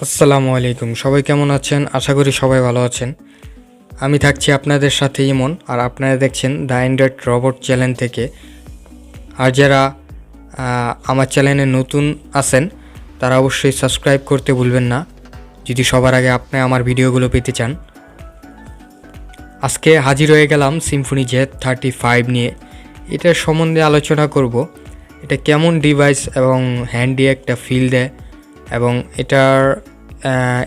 আসসালামু আলাইকুম। সবাই কেমন আছেন? আশা করি সবাই ভালো আছেন। আমি থাকছি আপনাদের সাথে ইমন, আর আপনারা দেখছেন দ্য অ্যান্ড্রয়েড রোবট চ্যানেল থেকে। আর যারা আমার চ্যানেলে নতুন আছেন তারা অবশ্যই সাবস্ক্রাইব করতে ভুলবেন না, যদি সবার আগে আপনি আমার ভিডিওগুলো পেতে চান। আজকে হাজির হয়ে গেলাম সিম্ফনি Z35 নিয়ে। এটার সম্বন্ধে আলোচনা করব। এটা কেমন ডিভাইস এবং হ্যান্ডি একটা ফিল দেয়, এবং এটার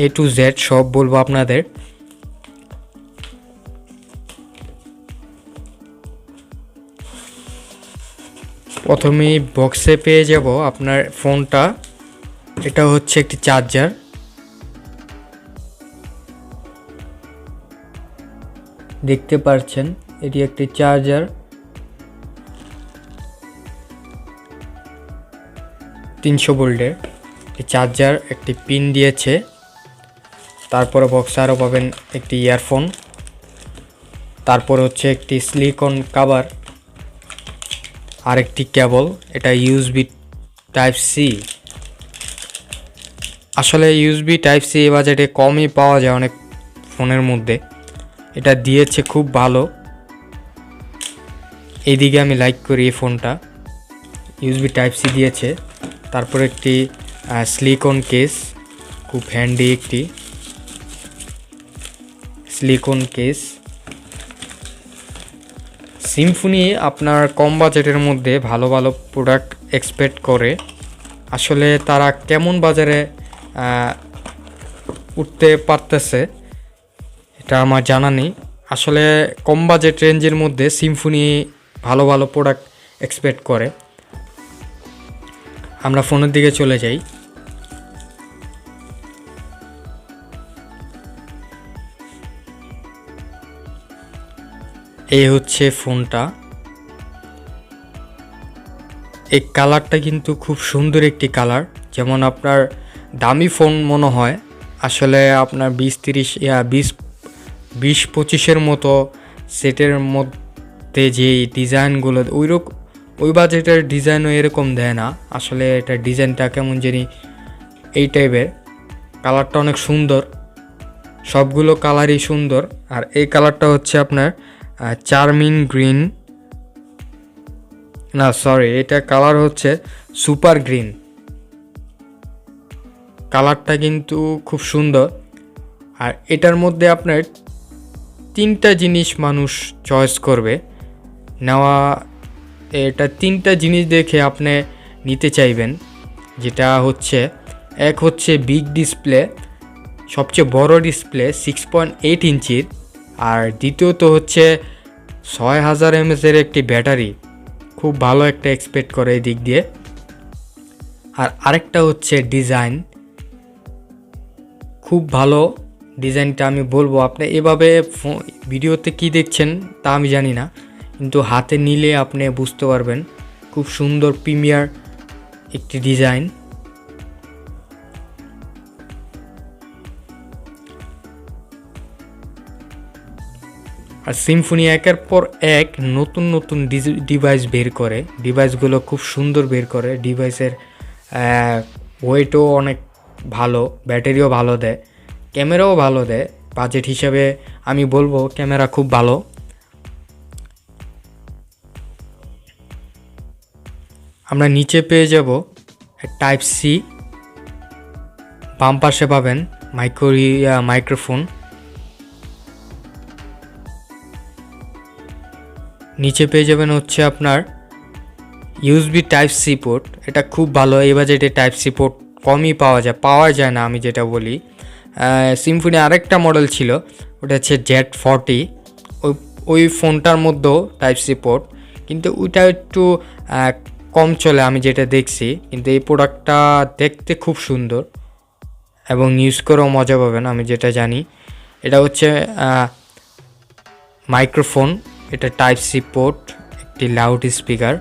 A to Z সব বলবো আপনাদের। প্রথমেই বক্সে পেয়ে যাব আপনার ফোনটা। এটা হচ্ছে একটি চার্জার, দেখতে পাচ্ছেন এটি একটি চার্জার 300 ভোল্টের চার্জার, একটি পিন দিয়েছে। তারপরে বক্সে আরও পাবেন একটি ইয়ারফোন, তারপর হচ্ছে একটি সিলিকন কভার, আরেকটি কেবল। এটা ইউএসবি টাইপ সি। আসলে ইউএসবি টাইপ সি এই বাজেটে কমই পাওয়া যায় অনেক ফোনের মধ্যে। এটা দিয়েছে খুব ভালো। এইদিকে আমি লাইক করি এই ফোনটা, ইউএসবি টাইপ সি দিয়েছে। তারপর একটি সিলিকন কেস, খুব হ্যান্ডি একটি সিলিকন কেস। সিম্ফনি আপনার কম বাজেটের মধ্যে ভালো ভালো প্রোডাক্ট এক্সপেক্ট করে। আসলে তারা কেমন বাজারে উঠতে পারতেছে এটা আমার জানা নেই। আসলে কম বাজেট রেঞ্জের মধ্যে সিম্ফনি ভালো ভালো প্রোডাক্ট এক্সপেক্ট করে। আমরা ফোনের দিকে চলে যাই। এই হচ্ছে ফোনটা। এই কালারটা কিন্তু খুব সুন্দর একটি কালার, যেমন আপনার দামি ফোন মনে হয়। আসলে আপনার 20-25-এর মতো সেটের মধ্যে যে ডিজাইনগুলো ওই বাজেটের ডিজাইনও এরকম দেয় না। আসলে এটা ডিজাইনটা কেমন জানি এই টাইপের। কালারটা অনেক সুন্দর, সবগুলো কালারই সুন্দর। আর এই কালারটা হচ্ছে আপনার চার্মিং গ্রিন, না সরি, এটা কালার হচ্ছে সুপার গ্রিন। কালারটা কিন্তু খুব সুন্দর। আর এটার মধ্যে আপনার 3টা জিনিস মানুষ চয়েস করবে নেওয়া। এটা 3টা জিনিস দেখে আপনি নিতে চাইবেন, যেটা হচ্ছে এক হচ্ছে বিগ ডিসপ্লে, সবচেয়ে বড় ডিসপ্লে 6.8 ইঞ্চির। আর দ্বিতীয়ত হচ্ছে 6000 mAh একটি ব্যাটারি, খুব ভালো একটা এক্সপেক্ট করে এই দিক দিয়ে। আর আরেকটা হচ্ছে ডিজাইন, খুব ভালো ডিজাইনটা। আমি বলবো আপনি এভাবে ভিডিওতে কি দেখছেন তা আমি জানি না, কিন্তু হাতে নিলে আপনি বুঝতে পারবেন খুব সুন্দর প্রিমিয়ার একটি ডিজাইন। আর সিম্ফনি একের পর এক নতুন নতুন ডিভাইস বের করে, ডিভাইসগুলো খুব সুন্দর বের করে। ডিভাইসের ওয়েটও অনেক ভালো, ব্যাটারিও ভালো দেয়, ক্যামেরাও ভালো দেয়। বাজেট হিসাবে আমি বলবো ক্যামেরা খুব ভালো। আমরা নিচে পেয়ে যাব টাইপ সি, বাম পাশে পাবেন মাইক্রোফোন, নিচে পেয়ে যাবেন হচ্ছে আপনার ইউএসবি টাইপ সি পোর্ট। এটা খুব ভালো, এই বাজেটে টাইপ সি পোর্ট কমই পাওয়া যায় না আমি যেটা বলি। সিম্ফনি আরেকটা মডেল ছিল, ওটা হচ্ছে Z40। ওই ফোনটার মধ্যেও টাইপ সি পোর্ট, কিন্তু ওইটা একটু কম চলে আমি যেটা দেখছি। কিন্তু এই প্রোডাক্টটা দেখতে খুব সুন্দর এবং ইউজ করেও মজা পাবেন আমি যেটা জানি। এটা হচ্ছে মাইক্রোফোন, এটা টাইপ সি পোর্ট, একটি লাউড স্পিকার,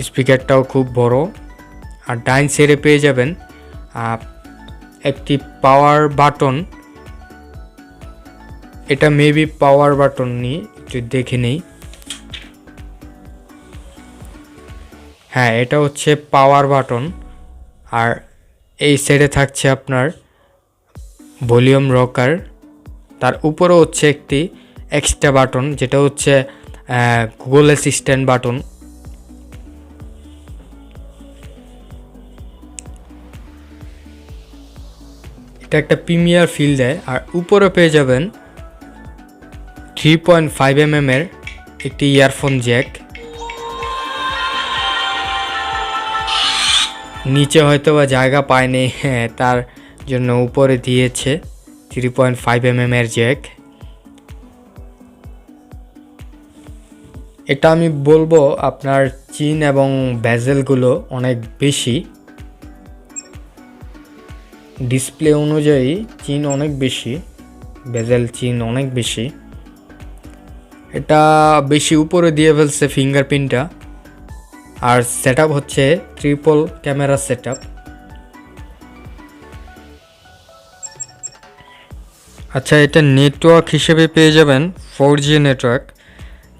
স্পিকারটাও খুব বড়। আর ডাইন সাইডে পেয়ে যাবেন একটি পাওয়ার বাটন। এটা মেবি পাওয়ার বাটন নিয়ে একটু দেখে নেই। হ্যাঁ, এটা হচ্ছে পাওয়ার বাটন। আর এই সাইডে থাকছে আপনার ভলিউম রকার, তার উপরে হচ্ছে একটি এক্সট্রা বাটন, যেটা হচ্ছে গুগল অ্যাসিস্ট্যান্ট বাটন। এটা একটা প্রিমিয়ার ফিল দেয়। আর উপরে পেয়ে যাবেন 3.5 এর একটি ইয়ারফোন জ্যাক। নিচে হয়তো বা জায়গা পায়নি, হ্যাঁ, তার জন্য উপরে দিয়েছে 3.5 এর জ্যাক। এটা আমি বলবো আপনার চিন এবং বেজেলগুলো অনেক বেশি, ডিসপ্লে অনুযায়ী চিন অনেক বেশি, বেজেল চিন অনেক বেশি। এটা বেশি উপরে দিয়ে ফেলছে ফিঙ্গারপ্রিন্টটা। আর সেটআপ হচ্ছে ট্রিপল ক্যামেরা সেটআপ। আচ্ছা, এটা নেটওয়ার্ক হিসেবে পেয়ে যাবেন 4G নেটওয়ার্ক,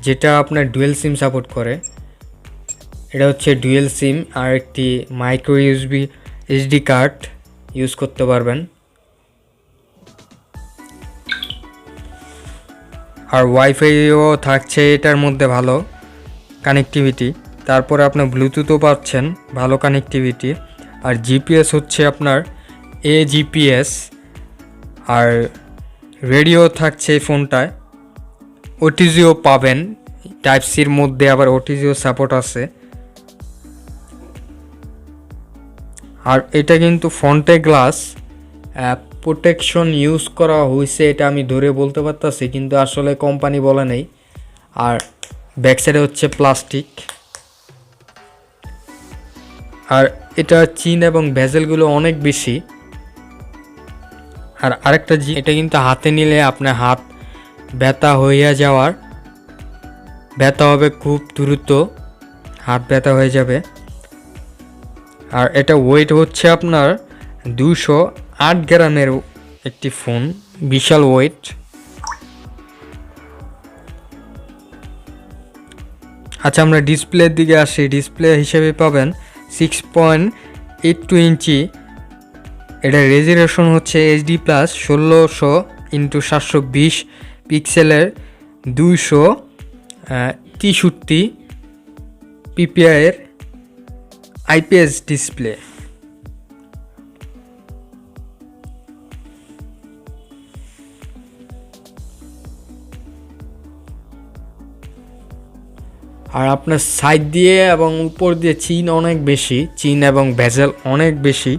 যেটা আপনার ডুয়েল সিম সাপোর্ট করে। এটা হচ্ছে ডুয়েল সিম, আর একটি micro USB HD card use করতে পারবেন। আর ওয়াইফাইও থাকছে এটার মধ্যে, ভালো কানেক্টিভিটি। তারপরে আপনার ব্লুটুথও পাচ্ছেন, ভালো কানেক্টিভিটি। আর জিপিএস হচ্ছে আপনার জিপিএস। আর রেডিও থাকছে এই ফোনটায়, ওটিজিও পাবেন, টাইপ সির মধ্যে আবার ওটিজিও সাপোর্ট আছে। আর এটা কিন্তু ফ্রন্টে গ্লাস প্রোটেকশন ইউজ করা হয়েছে, এটা আমি ধরে বলতে পারতাছি, কিন্তু আসলে কোম্পানি বলে নেই। আর ব্যাক সাইডে হচ্ছে প্লাস্টিক। আর এটা চিন এবং ভেজেলগুলো অনেক বেশি। আর আরেকটা এটা কিন্তু হাতে নিলে আপনার হাত ব্যথা হবে খুব দ্রুত, হাত ব্যথা হয়ে যাবে। আর এটা ওয়েট হচ্ছে আপনার 208 গ্রামের একটি ফোন, বিশাল ওয়েট। আচ্ছা, আমরা ডিসপ্লের দিকে আসি। ডিসপ্লে হিসেবে পাবেন 6.82 ইঞ্চি। এটা রেজুলেশন হচ্ছে এইচডি প্লাস 1600x720 পিক্সেলের 263 পিপিআইয়ের আইপিএস ডিসপ্লে। আর আপনার সাইড দিয়ে এবং উপর দিয়ে চিন অনেক বেশি, চিন এবং ভেজেল অনেক বেশি।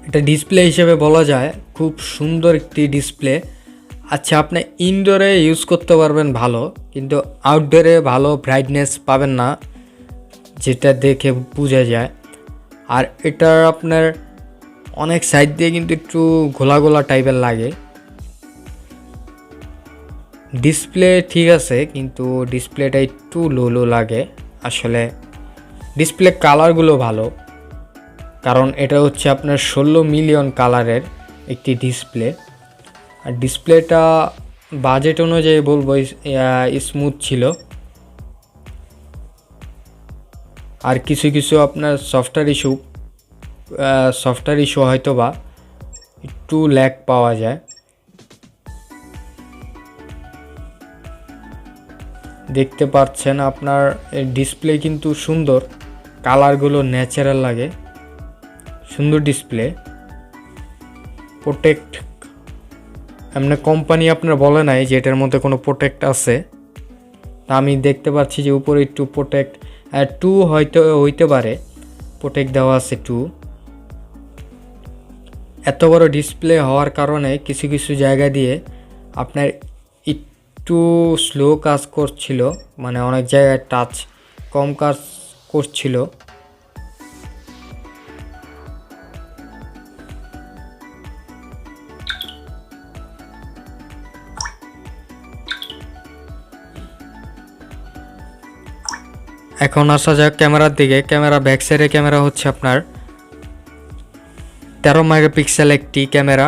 এটা ডিসপ্লে হিসেবে বলা যায় খুব সুন্দর একটি ডিসপ্লে। আচ্ছা, আপনি ইনডোরে ইউজ করতে পারবেন ভালো, কিন্তু আউটডোরে ভালো ব্রাইটনেস পাবেন না, যেটা দেখে বোঝা যায়। আর এটার আপনার অনেক সাইড দিয়ে কিন্তু একটু ঘোলা ঘোলা টাইপের লাগে। ডিসপ্লে ঠিক আছে, কিন্তু ডিসপ্লেটা একটু লো লাগে। আসলে ডিসপ্লে কালারগুলো ভালো, কারণ এটা হচ্ছে আপনার 16 মিলিয়ন কালারের একটি ডিসপ্লে। আর ডিসপ্লেটা বাজেট অনুযায়ী বলবো স্মুথ ছিল। আর কিছু আপনার সফটওয়্যার ইস্যু হয়তো বা একটু ল্যাগ পাওয়া যায়। দেখতে পাচ্ছেন আপনার ডিসপ্লে কিন্তু সুন্দর, কালারগুলো ন্যাচারাল লাগে, সুন্দর ডিসপ্লে। প্রোটেক্ট এমনি কোম্পানি আপনার বলে নাই যে এটার মধ্যে কোনো প্রোটেক্ট আছে। তা আমি দেখতে পাচ্ছি যে উপরে একটু প্রোটেক্ট 2 হয়তো হইতে পারে, প্রোটেক্ট দেওয়া আছে 2। এত বড় ডিসপ্লে হওয়ার কারণে কিছু জায়গা দিয়ে আপনার একটু স্লো কাজ করছিল, মানে অনেক জায়গায় টাচ কম কাজ করছিল। এখন আসা যাক ক্যামেরার দিকে। ক্যামেরা ব্যাক সাইডে ক্যামেরা হচ্ছে আপনার 13 মেগাপিক্সেল একটি ক্যামেরা,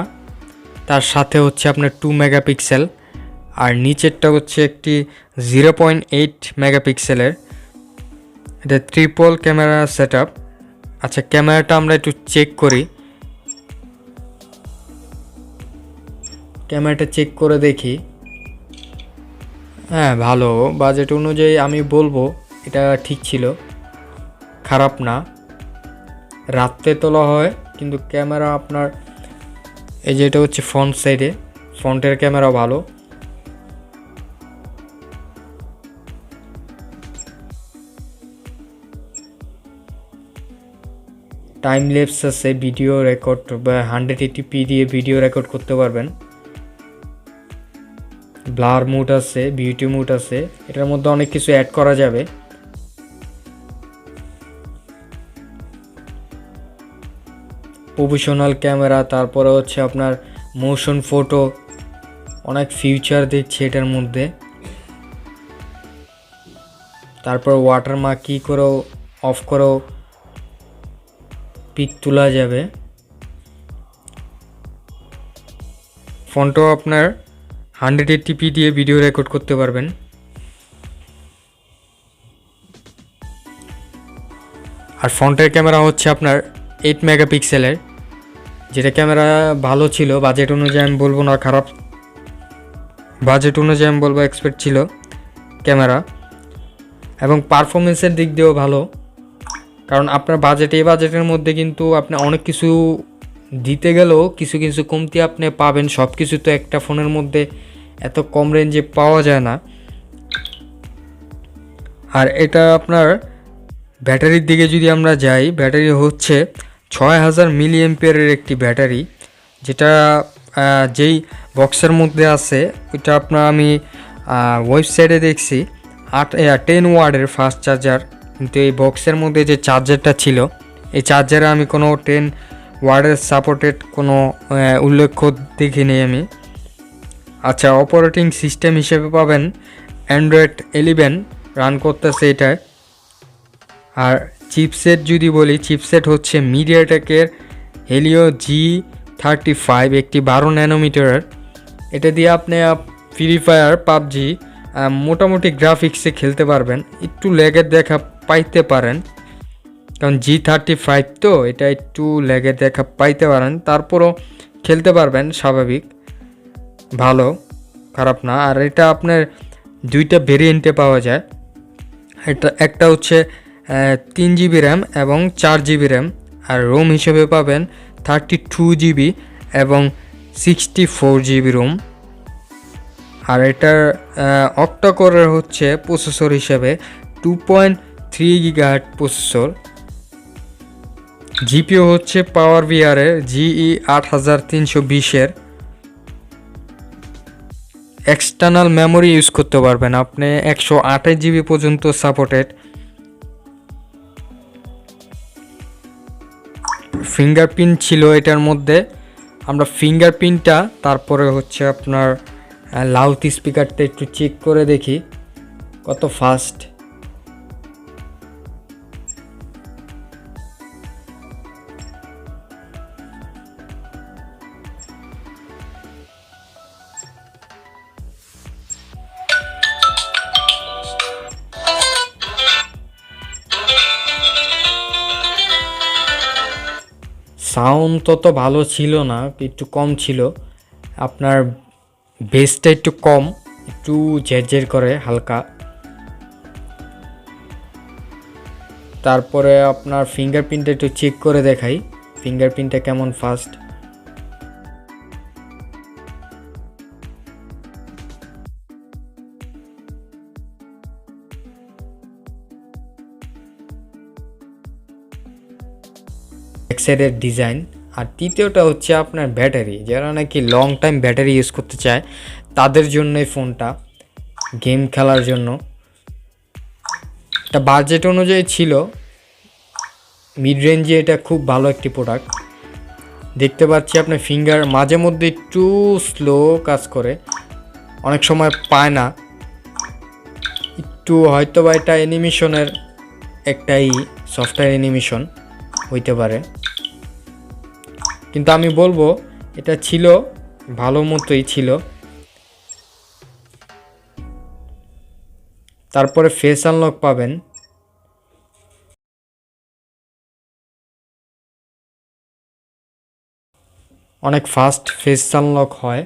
তার সাথে হচ্ছে আপনার 2 মেগাপিক্সেল। আর নিচেরটা হচ্ছে একটি 0.8 মেগাপিক্সেলের, এটা ট্রিপল ক্যামেরা সেট আপ। আচ্ছা, ক্যামেরাটা আমরা একটু চেক করি, ক্যামেরাটা চেক করে দেখি। হ্যাঁ, ভালো, বাজেট অনুযায়ী আমি বলবো এটা ঠিক ছিল, খারাপ না। রাত্রে তোলা হয় কিন্তু ক্যামেরা আপনার, এই যে এটা হচ্ছে ফ্রন্ট সাইডে, ফ্রন্টের ক্যামেরা ভালো। টাইম ল্যাপস আছে, ভিডিও রেকর্ড বা 180p দিয়ে ভিডিও রেকর্ড করতে পারবেন। ব্লার মুড আছে, বিউটি মুড আছে, এটার মধ্যে অনেক কিছু অ্যাড করা যাবে। প্রফেশনাল ক্যামেরা, তারপরে হচ্ছে আপনার মোশন ফটো, অনেক ফিউচার দিচ্ছে এটার মধ্যে। তারপর ওয়াটারমার্ক কি করেও অফ করেও পিক তোলা যাবে। ফোনটাও আপনার 180p দিয়ে ভিডিও রেকর্ড করতে পারবেন। আর ফ্রন্টের ক্যামেরা হচ্ছে আপনার 8 মেগাপিক্সেলের, যেটা ক্যামেরা ভালো ছিল, বাজেট অনুযায়ী আমি বলবো না খারাপ, বাজেট অনুযায়ী আমি বলবো এক্সপেক্ট ছিল ক্যামেরা। এবং পারফরমেন্সের দিক দিয়েও ভালো, কারণ আপনার বাজেট, এই বাজেটের মধ্যে কিন্তু আপনি অনেক কিছু দিতে গেলেও কিছু কিছু কমতি আপনি পাবেন। সব কিছু তো একটা ফোনের মধ্যে এত কম রেঞ্জে পাওয়া যায় না। আর এটা আপনার ব্যাটারির দিকে যদি আমরা যাই, ব্যাটারি হচ্ছে 6000 মিলি অ্যাম্পিয়ারের একটি ব্যাটারি, যেটা যেই বক্সের মধ্যে আছে ওইটা আপনার আমি ওয়েবসাইটে দেখছি 10 ওয়াটের ফাস্ট চার্জার, কিন্তু এই বক্সের মধ্যে যে চার্জারটা ছিল, এই চার্জারে আমি কোনো 10 ওয়াটের সাপোর্টেড কোনো উল্লেখ দেখিনি আমি। আচ্ছা, অপারেটিং সিস্টেম হিসেবে পাবেন অ্যান্ড্রয়েড 11 রান করতেছে এটায়। আর চিপসেট যদি বলি, চিপসেট হচ্ছে মিডিয়াটেকের হেলিও Z35, একটি 12 ন্যানোমিটারের। এটা দিয়ে আপনি ফ্রি ফায়ার, পাবজি মোটামুটি গ্রাফিক্সে খেলতে পারবেন। একটু ল্যাগের দেখা পাইতে পারেন, কারণ Z35 তো এটা একটু ল্যাগের দেখা পাইতে পারেন, তারপরও খেলতে পারবেন স্বাভাবিক, ভালো, খারাপ না। আর এটা আপনার দুইটা ভেরিয়েন্টে পাওয়া যায়, এটা একটা হচ্ছে 3 জিবি র্যাম এবং 4 জিবি র্যাম, আর রোম হিসেবে পাবেন 32 জিবি এবং 64 জিবি রোম। আর এটার অক্টাকোরের হচ্ছে প্রসেসর হিসেবে 2.3 গিগাহার্টজ প্রসেসর। জিপিও হচ্ছে পাওয়ার ভিআরের GE8320-এর। এক্সটার্নাল মেমোরি ইউজ করতে পারবেন আপনি, 128 জিবি পর্যন্ত সাপোর্টেড। ফিঙ্গারপ্রিন্ট ছিল এটার মধ্যে, আমরা ফিঙ্গারপ্রিন্টটা, তারপরে হচ্ছে আপনার লাউড স্পিকারটা একটু চেক করে দেখি কত ফাস্ট। সাউন্ড তত ভালো ছিল না, একটু কম ছিল। আপনার বেসটা একটু কম, একটু ঝেরঝের করে হালকা। তারপরে আপনার ফিঙ্গারপ্রিন্টটা একটু চেক করে দেখাই, ফিঙ্গারপ্রিন্টটা কেমন ফাস্ট। এক সাইডের ডিজাইন। আর তৃতীয়টা হচ্ছে আপনার ব্যাটারি, যারা নাকি লং টাইম ব্যাটারি ইউজ করতে চায় তাদের জন্য এই ফোনটা, গেম খেলার জন্য। এটা বাজেট অনুযায়ী ছিল, মিড রেঞ্জে এটা খুব ভালো একটি প্রোডাক্ট। দেখতে পাচ্ছি আপনার ফিঙ্গার মাঝে মধ্যে একটু স্লো কাজ করে, অনেক সময় পায় না একটু, হয়তো বা এটা অ্যানিমেশনের একটাই সফটওয়্যার অ্যানিমেশন হইতে পারে, কিন্তু আমি বলবো এটা ছিল ভালো মতোই ছিল। তারপরে ফেস আনলক পাবেন। অনেক ফাস্ট ফেস আনলক হয়।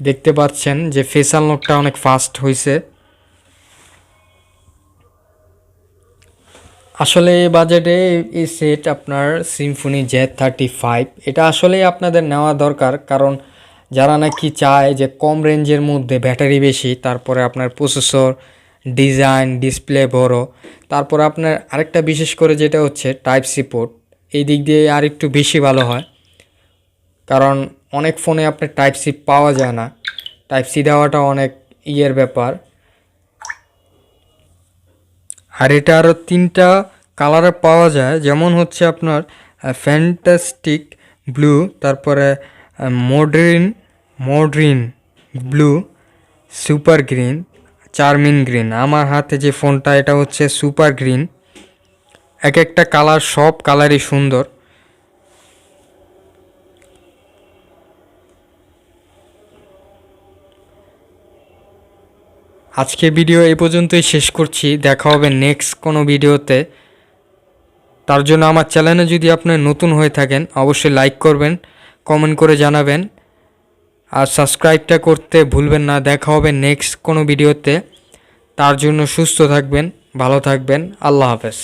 দেখতে পাচ্ছেন যে ফেস আনলকটা অনেক ফাস্ট হয়েছে। আসলে এই বাজেটে এই সেট আপনার সিম্ফনি Z35 এটা আসলেই আপনাদের নেওয়া দরকার, কারণ যারা নাকি চায় যে কম রেঞ্জের মধ্যে ব্যাটারি বেশি, তারপরে আপনার প্রসেসর, ডিজাইন, ডিসপ্লে বড়, তারপরে আপনার আরেকটা বিশেষ করে যেটা হচ্ছে টাইপ সি পোর্ট, এই দিক দিয়ে আর একটু বেশি ভালো হয়, কারণ অনেক ফোনে আপনার টাইপ সি পাওয়া যায় না। টাইপ সি দেওয়াটা অনেক ব্যাপার। আর এটা আরও 3টা কালারে পাওয়া যায়, যেমন হচ্ছে আপনার ফ্যান্টাস্টিক ব্লু, তারপরে modern blue, super green, charming green. আমার হাতে যে ফোনটা এটা হচ্ছে সুপার গ্রিন। এক একটা কালার, সব কালারই সুন্দর। আজকে ভিডিও এই পর্যন্তই শেষ করছি, দেখা হবে নেক্সট কোনো ভিডিওতে। তার জন্য আমার চ্যানেলে যদি আপনি নতুন হয়ে থাকেন অবশ্যই লাইক করবেন, কমেন্ট করে জানাবেন, আর সাবস্ক্রাইবটা করতে ভুলবেন না। দেখা হবে নেক্সট কোনো ভিডিওতে। তার জন্য সুস্থ থাকবেন, ভালো থাকবেন। আল্লাহ হাফেজ।